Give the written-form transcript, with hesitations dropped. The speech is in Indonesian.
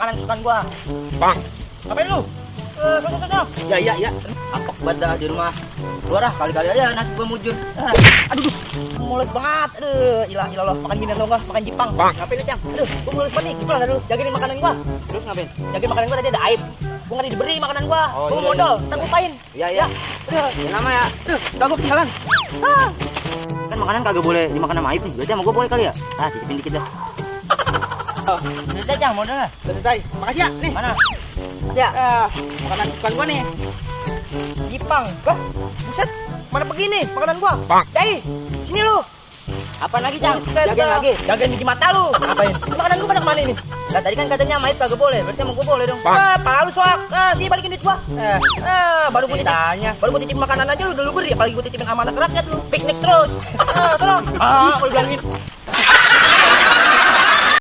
makanan kesukaan gua. Bang. Ngapain lu? Sono. Ya. Apok banget di rumah. Keluar kali-kali aja nasi gua mujur. Aduh, mules banget. Aduh, ilah lo. Makan gini lo, makan Jepang. Bang. Ngapain lu, Cang? Aduh, gua mules banget nih. Gimana dulu? Jagain makanan gua. Terus ngapain? Jagain makanan gua tadi ada aib. Gua nggak diberi makanan gua. Oh, Gua iya, modal, ntar gua lupain. Iya. Aduh, Nama ya. Enggak gua ketinggalan. Kan makanan kagak boleh dimakan sama Aib nih. Berarti sama gua boleh kali ya? Titipin dikit dah. Udah, Cang, modal lah. Selesai. Makasih ya. Nih. Mana? Ya. Makanan kesukaan gua nih. Jepang. Wah, buset. Mana begini makanan gua? Bang. Dai, sini lu. Apa lagi, Cang? Buset, Jagain lagi. Jagain gigi mata lu. Ngapain? Makanan gua pada kemana ini? Lah tadi kan katanya sama Aib kagak boleh. Berarti sama gua boleh dong. Palu soak. Sini balikin duit gua. Baru gua titip. Baru gua titip makanan aja lu udah lu beri. Apalagi gua titipin amanah ke rakyat lu. Piknik terus. Sono. Gua bilangin.